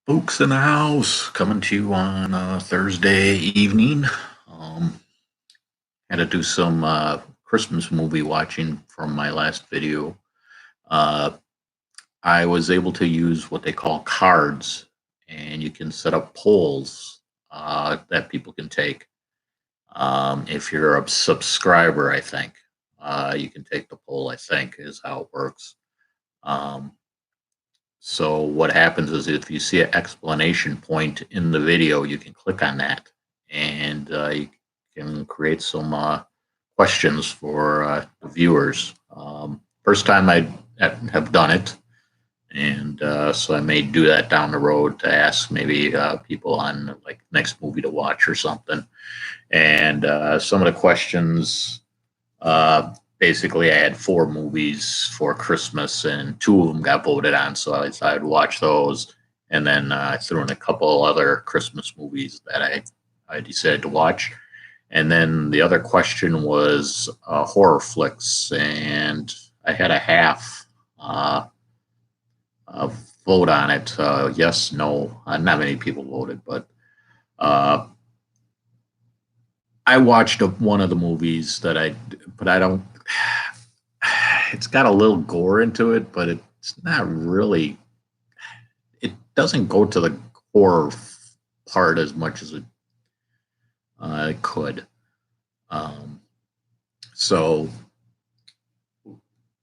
Fuchs in the house, coming to you on Thursday evening. Um, Had to do some Christmas movie watching from my last video. Uh, I was able to use what they call cards, and you can set up polls that people can take. If you're a subscriber, I think you can take the poll. I think is how it works. Um, So what happens is if you see an explanation point in the video, you can click on that, and you can create some questions for the viewers. First time I have done it, and so I may do that down the road to ask maybe people on like next movie to watch or something. And some of the questions uh, basically, I had four movies for Christmas, and two of them got voted on. So I thought I'd watch those, and then I threw in a couple other Christmas movies that I decided to watch. And then the other question was horror flicks, and I had a half uh, uh, vote on it. Yes, no, not many people voted, but uh, I watched one of the movies but I don't. It's got a little gore into it, but it's not really. It doesn't go to the horror part as much as it could. Um, so,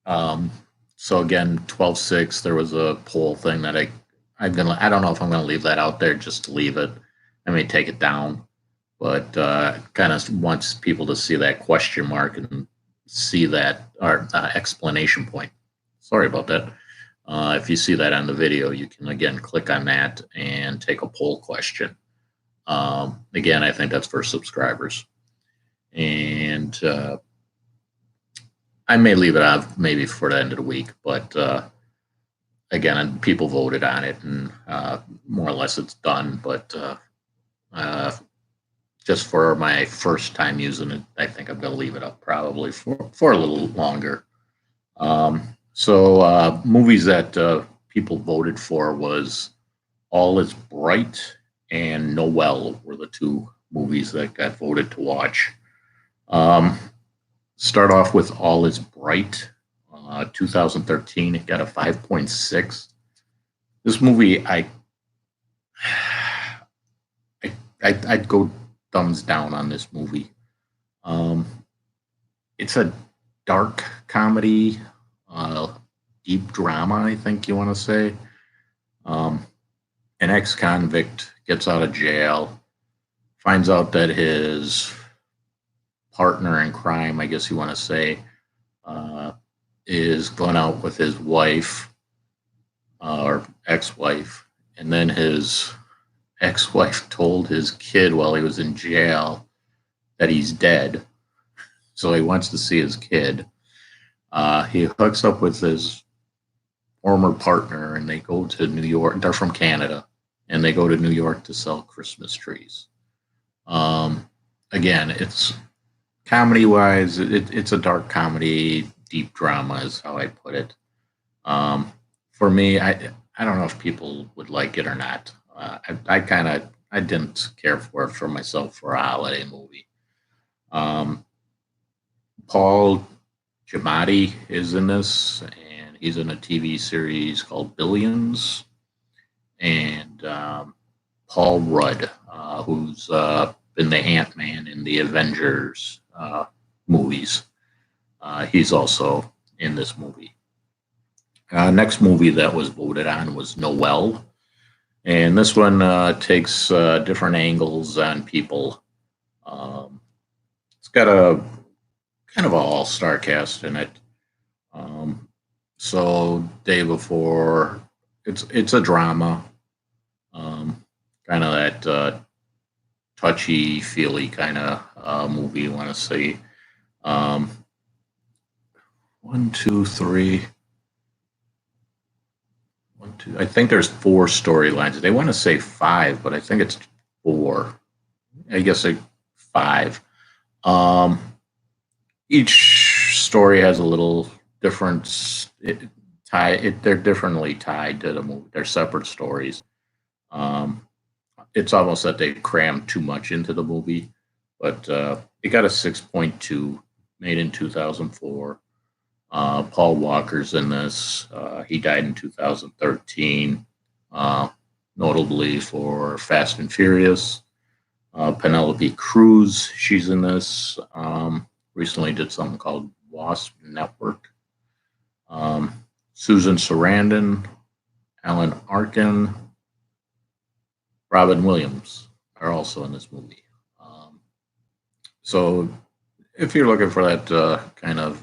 um, so again, 12-6. There was a poll thing that I don't know if I'm gonna leave that out there. Just to leave it. I may take it down, but kind of wants people to see that question mark and see that or explanation point. Sorry about that. If you see that on the video, you can again click on that and take a poll question. Again, I think that's for subscribers. And I may leave it out maybe for the end of the week, but again, people voted on it, and more or less it's done. But just for my first time using it, I think I'm going to leave it up probably for a little longer. So movies that people voted for was All Is Bright and Noel were the two movies that got voted to watch. Start off with All Is Bright, 2013. It got a 5.6. This movie, I'd go thumbs down on this movie. It's a dark comedy, deep drama, I think you want to say. An ex-convict gets out of jail, finds out that his partner in crime, I guess you want to say, is going out with his wife or ex-wife, and then his ex-wife told his kid while he was in jail that he's dead. So he wants to see his kid. He hooks up with his former partner, and they go to New York. They're from Canada, and they go to New York to sell Christmas trees. Again, it's comedy-wise, it's a dark comedy, deep drama is how I put it. For me, I don't know if people would like it or not. I didn't care for it for myself for a holiday movie. Paul Giamatti is in this, and he's in a TV series called Billions. And Paul Rudd, who's been the Ant-Man in the Avengers movies. He's also in this movie. Next movie that was voted on was Noel. And this one takes different angles on people. It's got a kind of an all-star cast in it. So day before, it's a drama, kind of that touchy-feely kind of movie you want to see. One, two, three. One, two. I think there's four storylines. They want to say five, but I think it's four. I guess five. Each story has a little difference. They're differently tied to the movie. They're separate stories. Um, it's almost that they crammed too much into the movie, but it got a 6.2, made in 2004. Paul Walker's in this. He died in 2013, uh, notably for Fast and Furious. Penelope Cruz, she's in this. Recently did something called Wasp Network. Susan Sarandon, Alan Arkin, Robin Williams are also in this movie. So if you're looking for that kind of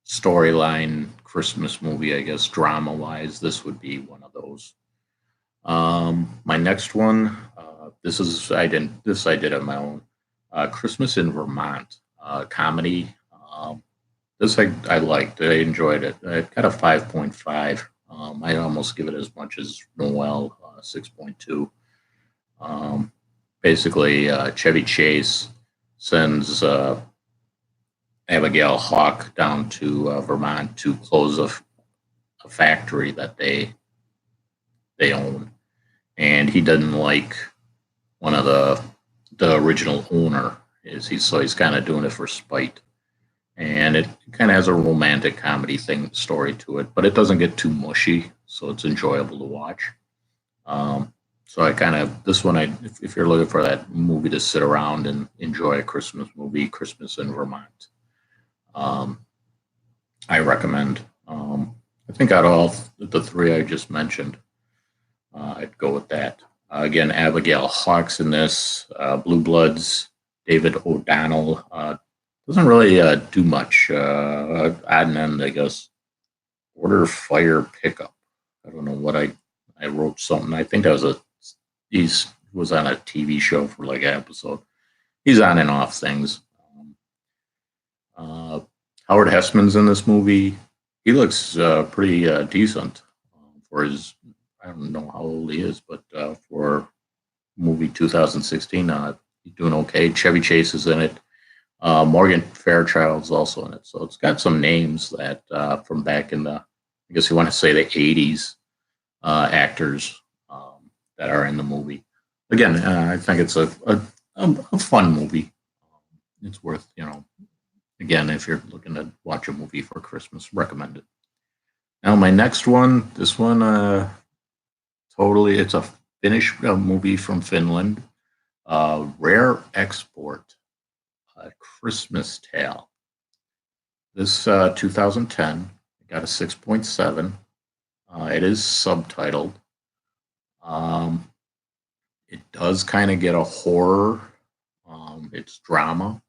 storyline Christmas movie, I guess drama wise, this would be one of those. My next one, I did on my own. Christmas in Vermont, comedy. This I liked. I enjoyed it. It got a 5.5. I'd almost give it as much as Noel, 6.2. Basically, Chevy Chase sends Abigail Hawk down to Vermont to close a factory that they own, and he doesn't like one of the original owner. So he's kind of doing it for spite, and it kind of has a romantic comedy story to it, but it doesn't get too mushy, so it's enjoyable to watch. So I kind of this one, if you're looking for that movie to sit around and enjoy a Christmas movie, Christmas in Vermont, I recommend. I think out of all the three I just mentioned, I'd go with that. Again, Abigail Hawks in this, Blue Bloods, David O'Donnell. Doesn't really do much. Odd and end, I guess. Order Fire Pickup. I don't know what I wrote something. I think that was he was on a TV show for like an episode. He's on and off things. Howard Hessman's in this movie. He looks pretty decent for his. I don't know how old he is, but for movie 2016, he's doing okay. Chevy Chase is in it. Morgan Fairchild's also in it. So it's got some names that from back in the, I guess you want to say the 80s actors that are in the movie. Again, I think it's a fun movie. It's worth, again, if you're looking to watch a movie for Christmas, recommend it. Now, my next one, this one, it's a Finnish movie from Finland. Rare Export, Christmas Tale. This 2010, it got a 6.7. It is subtitled. It does kind of get a horror. It's drama.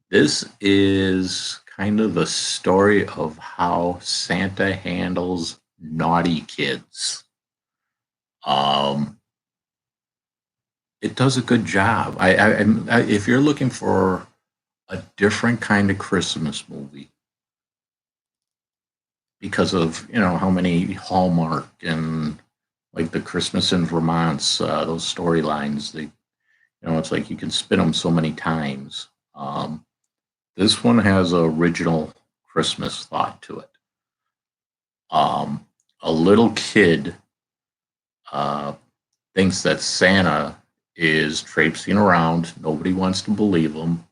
This is kind of the story of how Santa handles naughty kids. It does a good job. If you're looking for a different kind of Christmas movie, because of how many Hallmark and like the Christmas in Vermont's those storylines, it's like you can spin them so many times. This one has an original Christmas thought to it. A little kid thinks that Santa is traipsing around. Nobody wants to believe him.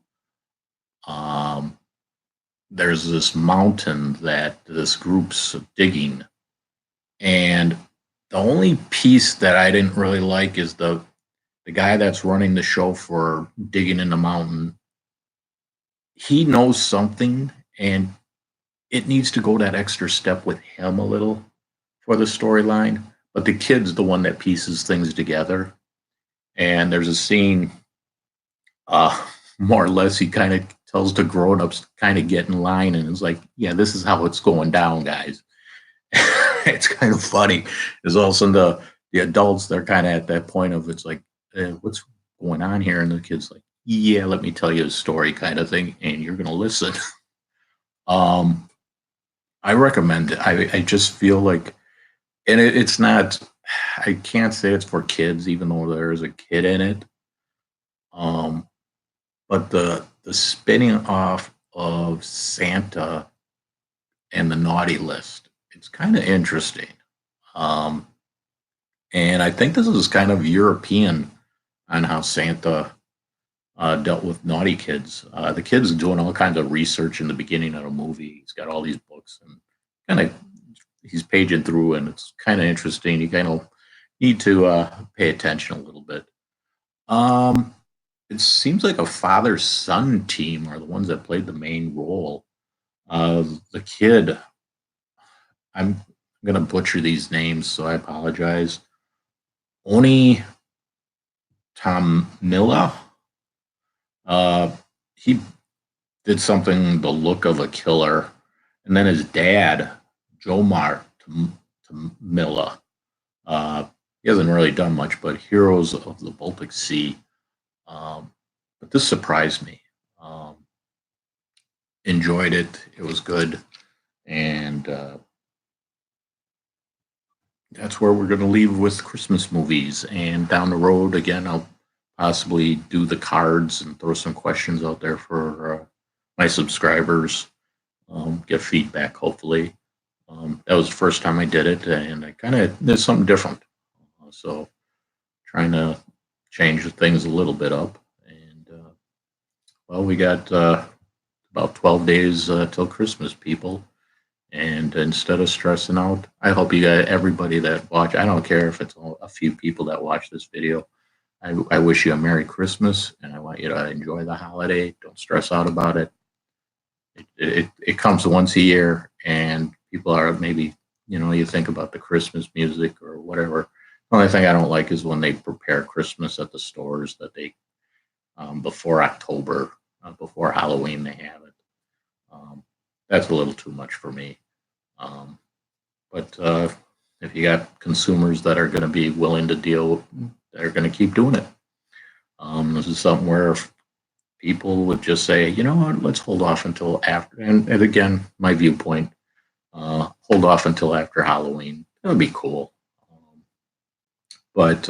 There's this mountain that this group's digging, and the only piece that I didn't really like is the guy that's running the show for digging in the mountain. He knows something, and it needs to go that extra step with him a little for the storyline. But the kid's the one that pieces things together. And there's a scene, more or less, he kind of tells the grown-ups kind of get in line, and it's like, yeah, this is how it's going down, guys. It's kind of funny. There's also the adults, they're kind of at that point of it's like, what's going on here? And the kid's like, yeah, let me tell you a story kind of thing, and you're going to listen. I recommend it. I just feel like, and it's not, I can't say it's for kids, even though there is a kid in it. But the spinning off of Santa and the naughty list, it's kind of interesting. And I think this is kind of European on how Santa dealt with naughty kids. The kid's doing all kinds of research in the beginning of the movie. He's got all these books and kind of he's paging through, and it's kind of interesting. You kind of need to pay attention a little bit. Um, it seems like a father-son team are the ones that played the main role. The kid, I'm going to butcher these names, so I apologize. Onni Tommila. He did something the look of a killer, and then his dad, Jorma Tommila. He hasn't really done much, but Heroes of the Baltic Sea. But this surprised me. Enjoyed it. It was good, and that's where we're going to leave with Christmas movies. And down the road, again, I'll possibly do the cards and throw some questions out there for my subscribers. Get feedback, hopefully. That was the first time I did it, and I kind of did something different. So trying to change things a little bit up. And, well, we got about 12 days till Christmas, people. And instead of stressing out, I hope you guys, everybody that watch, I don't care if it's a few people that watch this video. I wish you a Merry Christmas, and I want you to enjoy the holiday. Don't stress out about it. It comes once a year, and people are maybe, you think about the Christmas music or whatever. The only thing I don't like is when they prepare Christmas at the stores that they, before October, before Halloween, they have it. That's a little too much for me. But if you got consumers that are going to be willing to deal, they're going to keep doing it. This is something where if people would just say, you know what, let's hold off until after. And again, my viewpoint, hold off until after Halloween. That would be cool. But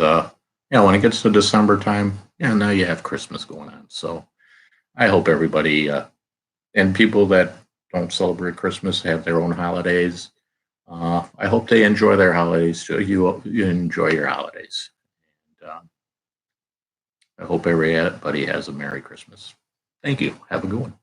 when it gets to December time, now you have Christmas going on. So I hope everybody and people that don't celebrate Christmas have their own holidays. I hope they enjoy their holidays. So you enjoy your holidays. And, I hope everybody has a Merry Christmas. Thank you. Have a good one.